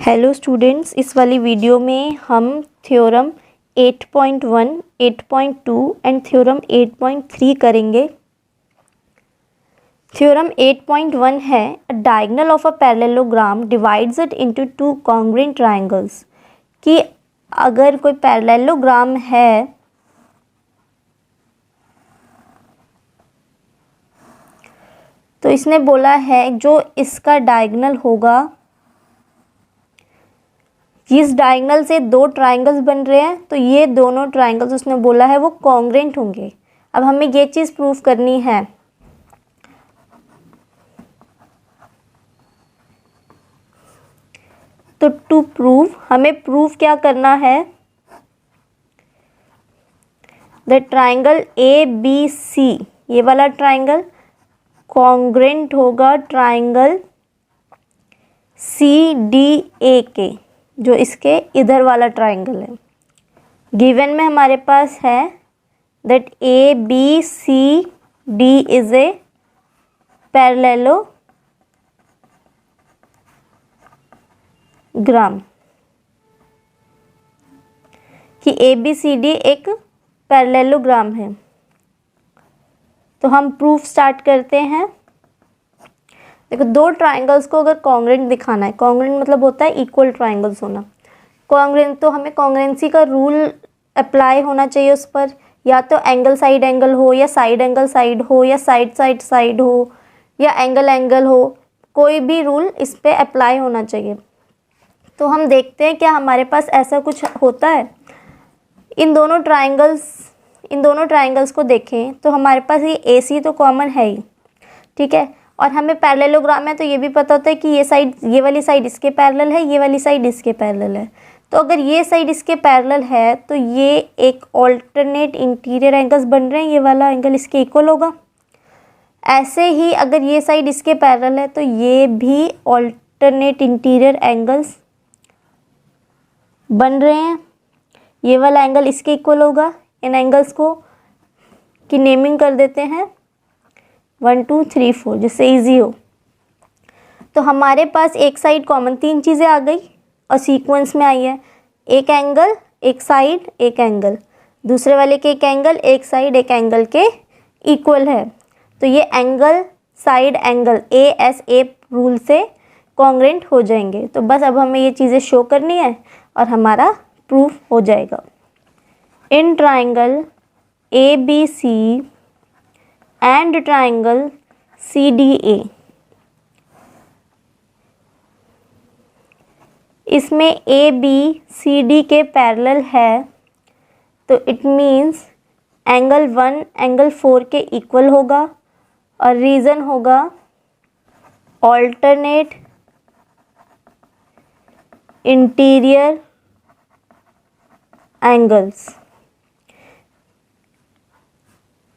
Hello students, इस वाली video में हम थ्योरम 8.1, 8.2 एंड थ्योरम 8.3 करेंगे। थ्योरम 8.1 है अ diagonal of a parallelogram divides it into two congruent triangles, कि अगर कोई पैरेललोग्राम है तो इसने बोला है जो इसका डायगोनल होगा, इस डायगोनल से दो ट्रायंगल्स बन रहे हैं तो ये दोनों ट्रायंगल्स उसने बोला है वो कॉन्ग्रुएंट होंगे। अब हमें ये चीज़ प्रूफ करनी है। तो टू प्रूव हमें प्रूफ क्या करना है, the triangle A B C, ये वाला ट्रायंगल कॉन्ग्रुएंट होगा ट्रायंगल सी डी ए के, जो इसके इधर वाला ट्रायंगल है। गिवन में हमारे पास है that A B C D is a parallelogram, कि ए बी सी डी एक पैरेललोग्राम है। तो हम प्रूफ स्टार्ट करते हैं। देखो, दो ट्रायंगल्स को अगर कॉन्ग्रुएंट दिखाना है, कॉन्ग्रुएंट मतलब होता है इक्वल ट्रायंगल्स होना। कॉन्ग्रुएंट तो हमें कॉन्ग्रुएंसी का रूल अप्लाई होना चाहिए उस पर, या तो एंगल साइड एंगल हो, या साइड एंगल साइड हो, या साइड साइड साइड हो, या एंगल एंगल हो, कोई भी रूल इस पे अप्लाई होना चाहिए। तो हम देखते हैं क्या हमारे पास ऐसा कुछ होता है। इन दोनों ट्रायंगल्स को देखें तो हमारे पास ये ए सी तो कॉमन है ही, ठीक है। और हमें पैरेललोग्राम है तो ये भी पता होता है कि ये वाली साइड इसके पैरेलल है, ये वाली साइड इसके पैरेलल है। तो अगर ये साइड इसके पैरेलल है तो ये एक ऑल्टरनेट इंटीरियर एंगल्स बन रहे हैं, ये वाला एंगल इसके इक्वल होगा। ऐसे ही अगर ये साइड इसके पैरेलल है तो ये भी ऑल्टरनेट इंटीरियर एंगल्स बन रहे हैं, ये वाला एंगल इसके इक्वल होगा। इन एंगल्स को की नेमिंग कर देते हैं 1 2 3 4, जिससे इजी हो। तो हमारे पास एक साइड कॉमन, तीन चीज़ें आ गई और सीक्वेंस में आई है। एक एंगल, एक साइड, एक एंगल, दूसरे वाले के एक एंगल, एक साइड, एक एंगल के इक्वल है। तो ये angle side angle A S a rule से कॉन्ग्रुएंट हो जाएंगे। तो बस अब हमें ये चीज़ें शो करनी है और हमारा प्रूफ हो जाएगा। In triangle A B C and triangle C D A, इसमें ए बी सी डी के पैरेलल है तो इट मीन्स एंगल 1 एंगल 4 के इक्वल होगा, और रीज़न होगा ऑल्टरनेट इंटीरियर एंगल्स।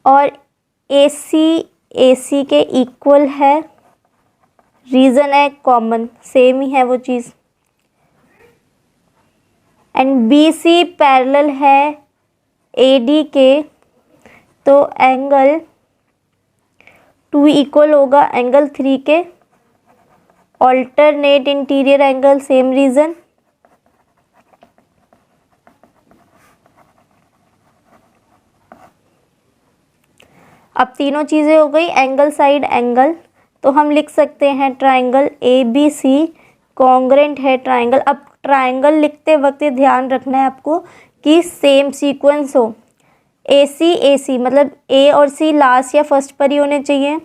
और ए सी के इक्वल है, रीज़न है कॉमन, सेम ही है वो चीज़। एंड बी सी पैरेलल है ए डी के, तो एंगल 2 इक्वल होगा एंगल 3 के, alternate interior angle, same reason. अब तीनों चीज़ें हो गई, एंगल साइड एंगल। तो हम लिख सकते हैं triangle A B C congruent है ट्रायंगल। अब ट्रायंगल लिखते वक्त ये ध्यान रखना है आपको कि सेम सीक्वेंस हो। ए सी मतलब ए और सी लास्ट या फर्स्ट पर ही होने चाहिए।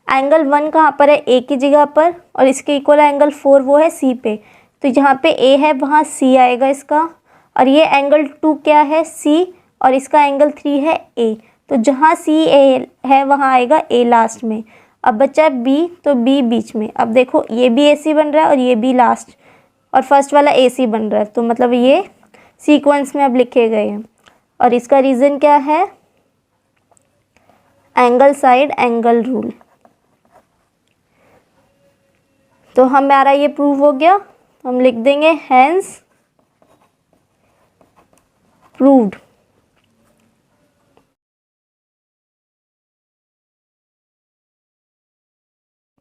एंगल 1 कहाँ पर है, ए की जगह पर, और इसके इक्वल एंगल 4 वो है सी पे। तो जहाँ पे ए है वहाँ सी आएगा इसका, और ये एंगल 2 क्या है, सी, और इसका एंगल 3 है ए। तो जहाँ सी ए है वहाँ आएगा ए लास्ट में। अब बचा बी, तो बी बीच में। अब देखो ये भी ए सी बन रहा है और ये भी लास्ट, और फर्स्ट वाला ए सी बन रहा है, तो मतलब ये सीक्वेंस में अब लिखे गए हैं। और इसका रीज़न क्या है, एंगल साइड एंगल रूल। तो हमारा ये प्रूव हो गया। हम लिख देंगे हेंस प्रूव्ड।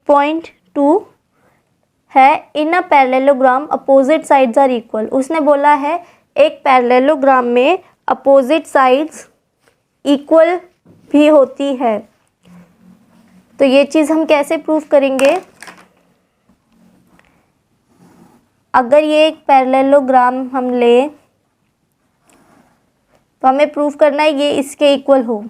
पॉइंट 2, है in a parallelogram opposite sides are equal. उसने बोला है एक पैरेललोग्राम में अपोजिट साइड्स इक्वल भी होती है। तो ये चीज़ हम कैसे प्रूफ करेंगे? अगर ये एक पैरेललोग्राम हम लें तो हमें प्रूफ करना है ये इसके इक्वल हो।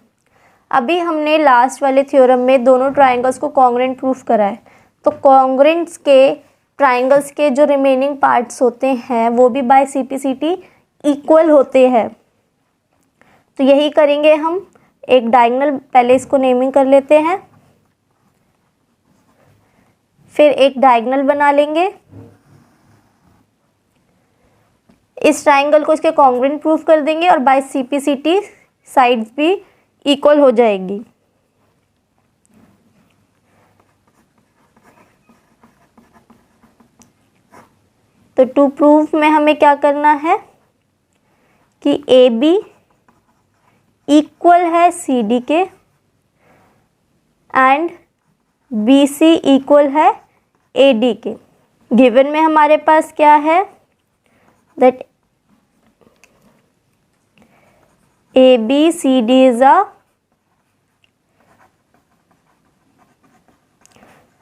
अभी हमने लास्ट वाले थ्योरम में दोनों ट्राइंगल्स को कॉन्ग्रुएंट प्रूफ करा है, तो कॉन्ग्रुएंट्स के ट्राइंगल्स के जो रिमेनिंग पार्ट्स होते हैं वो भी बाय CP/CT इक्वल होते हैं। तो यही करेंगे हम। एक डायगोनल, पहले इसको नेमिंग कर लेते हैं, फिर एक डायगोनल बना लेंगे। इस ट्राइंगल को इसके कॉन्ग्रुएंट प्रूफ कर देंगे और बाय CP/CT साइड्स भी इक्वल हो जाएगी। तो टू प्रूफ में हमें क्या करना है कि AB इक्वल है CD के एंड BC इक्वल है AD के। गिवन में हमारे पास क्या है that ABCD is a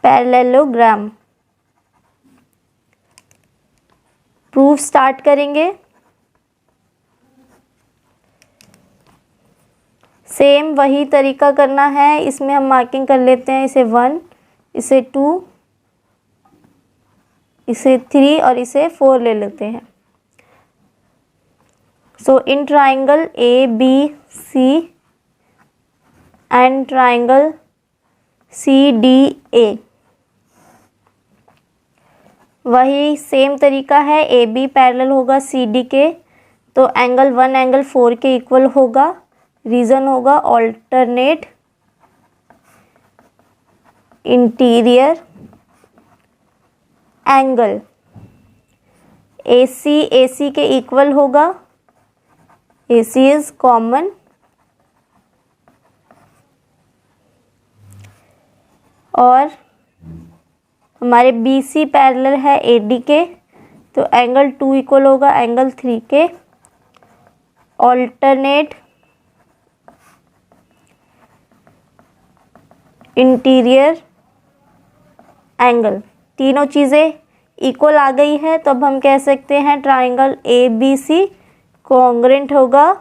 parallelogram। Proof start करेंगे। सेम वही तरीका करना है। इसमें हम मार्किंग कर लेते हैं, इसे 1, इसे 2, इसे 3 और इसे 4 ले लेते हैं। So in triangle ABC and triangle CDA वही सेम तरीका है। AB पैरेलल होगा CD के, तो एंगल 1 एंगल 4 के इक्वल होगा। रीज़न होगा ऑल्टरनेट इंटीरियर एंगल। AC के इक्वल होगा। AC is common और हमारे BC पैरेलल है AD के, तो एंगल 2 इक्वल होगा एंगल 3 के। ऑल्टरनेट इंटीरियर एंगल, तीनों चीज़ें इक्वल आ गई है। तो अब हम कह सकते हैं ट्राइंगल ABC कॉन्ग्रुएंट होगा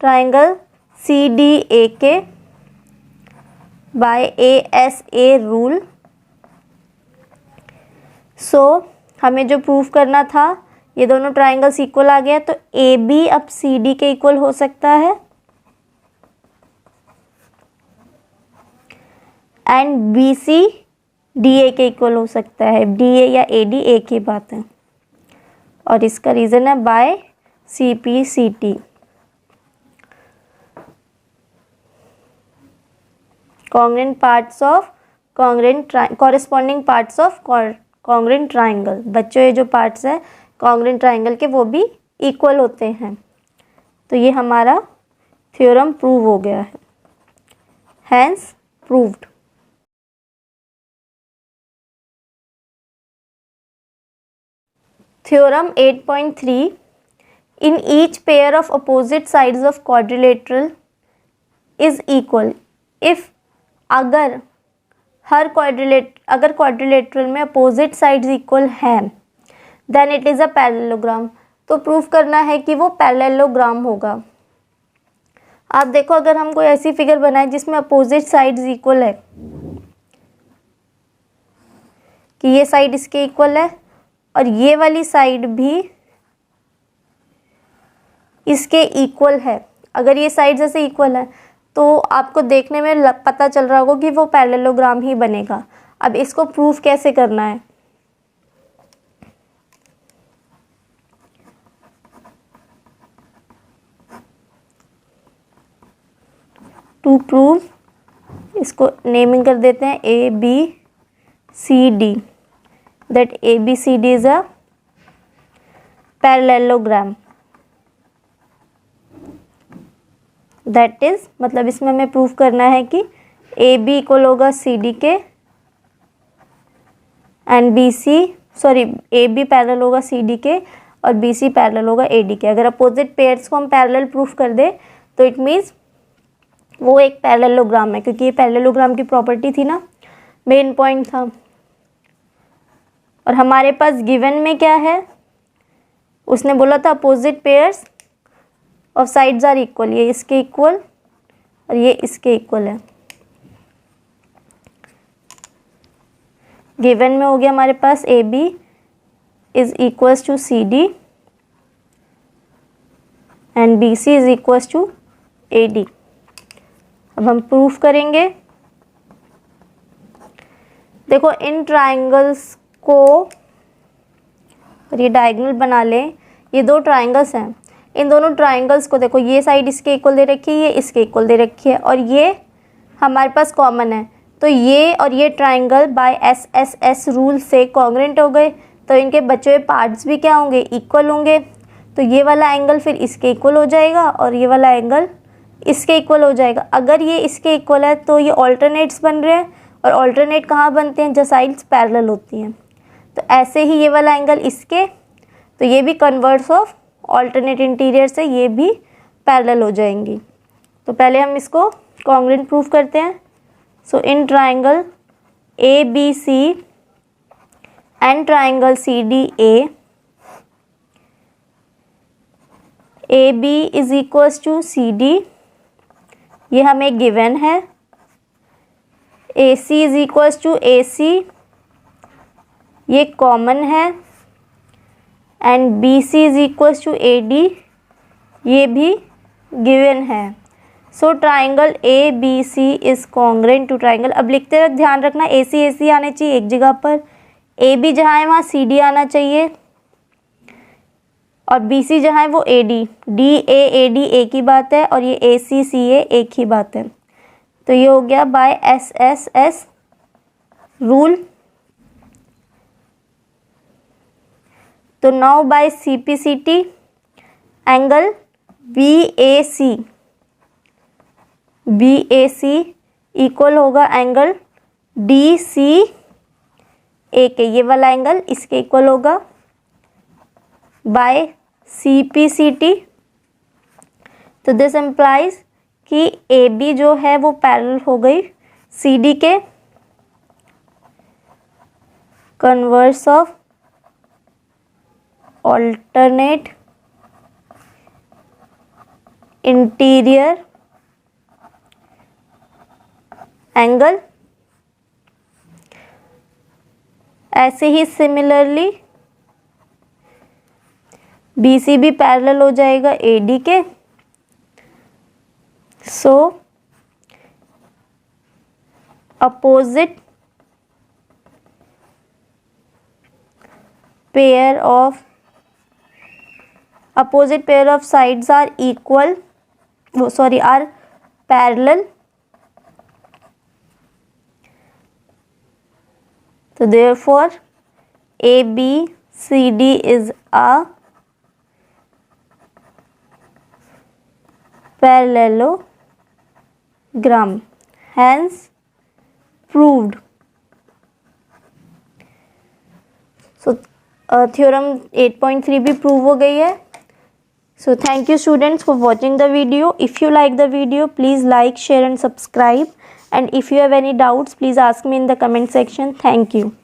ट्राइंगल CDA के बाय ASA रूल। सो हमें जो प्रूफ करना था, ये दोनों ट्राइंगल्स इक्वल आ गया, तो AB अब CD के इक्वल हो सकता है एंड BC DA के इक्वल हो सकता है। DA या AD एक ही बात है और इसका रीज़न है by CP/CT। Congruent parts of corresponding parts of congruent triangle. बच्चों ये जो पार्ट्स हैं कॉन्ग्रुएंट ट्राइंगल के वो भी इक्वल होते हैं। तो ये हमारा थ्योरम प्रूव हो गया है, hence proved. Theorem 8.3 in each pair of opposite sides of quadrilateral is equal if अगर क्वाड्रिलेटरल में अपोजिट साइड्स इक्वल हैं then it is a parallelogram. तो प्रूफ करना है कि वो पैरेललोग्राम होगा। आप देखो, अगर हम कोई ऐसी फिगर बनाए जिसमें अपोजिट साइड्स इक्वल है, कि ये साइड इसके इक्वल है और ये वाली साइड भी इसके इक्वल है, अगर ये साइड जैसे इक्वल है तो आपको देखने में पता चल रहा होगा कि वो पैरेललोग्राम ही बनेगा। अब इसको प्रूफ कैसे करना है? टू प्रूव, इसको नेमिंग कर देते हैं ABCD, that ABCD is a parallelogram. That is, मतलब इसमें हमें प्रूफ करना है कि AB इक्वल होगा CD के and BC sorry AB parallel होगा CD के और BC पैरेलल होगा AD के। अगर अपोजिट पेयर्स को हम पैरेलल प्रूफ कर दे तो इट मीन्स वो एक पैरेललोग्राम है, क्योंकि ये पैरेललोग्राम की प्रॉपर्टी थी ना, मेन पॉइंट था। और हमारे पास गिवन में क्या है, उसने बोला था opposite pairs of sides are equal, ये इसके इक्वल और ये इसके इक्वल है। गिवन में हो गया हमारे पास AB is equals to CD and BC is equals to AD। अब हम प्रूफ करेंगे। देखो इन ट्राइंगल्स को, और ये डायगोनल बना लें, ये दो ट्राइंगल्स हैं, इन दोनों ट्राइंगल्स को देखो, ये साइड इसके इक्वल दे रखी है, ये इसके इक्वल दे रखी है, और ये हमारे पास कॉमन है, तो ये और ये ट्राइंगल बाय SSS रूल से कॉन्ग्रेंट हो गए, तो इनके बचे हुए पार्ट्स भी क्या होंगे, इक्वल होंगे। तो ये वाला एंगल फिर इसके इक्वल हो जाएगा और ये वाला एंगल इसके इक्वल हो जाएगा। अगर ये इसके इक्वल है तो ये ऑल्टरनेट्स बन रहे हैं, और ऑल्टरनेट कहाँ बनते हैं, जो साइड्स पैरेलल होती हैं। तो ऐसे ही ये वाला एंगल इसके, तो ये भी कन्वर्स ऑफ ऑल्टरनेट इंटीरियर से ये भी पैरेलल हो जाएंगी। तो पहले हम इसको कॉन्ग्रेंट प्रूफ करते हैं। So in triangle ABC and triangle CDA, AB is equals to CD, ये हमें गिवन है। AC is equals to AC, ये कॉमन है। And BC is equals to AD, ये भी गिवन है। So triangle ABC is congruent to triangle. अब लिखते वक्त ध्यान रखना AC आने चाहिए एक जगह पर, AB जहाँ है वहाँ CD आना चाहिए, और BC जहाँ है वो AD, DA AD एक ही बात है, और ये AC CA एक ही बात है। तो ये हो गया बाय SSS रूल। तो now by CPCT angle BAC equal होगा एंगल DCA के, ये वाला एंगल इसके इक्वल होगा बाय CPCT। तो दिस इम्प्लाइज कि AB जो है वो पैरेलल हो गई CD के, converse of alternate interior angle. ऐसे ही सिमिलरली BC भी पैरेलल हो जाएगा AD के। So opposite pair of sides are equal, are parallel. So therefore ABCD is a parallelogram, hence proved. So theorem 8.3 भी prove हो गई है। So thank you students for watching the video. If you like the video, please like, share and subscribe. And if you have any doubts, please ask me in the comment section. Thank you.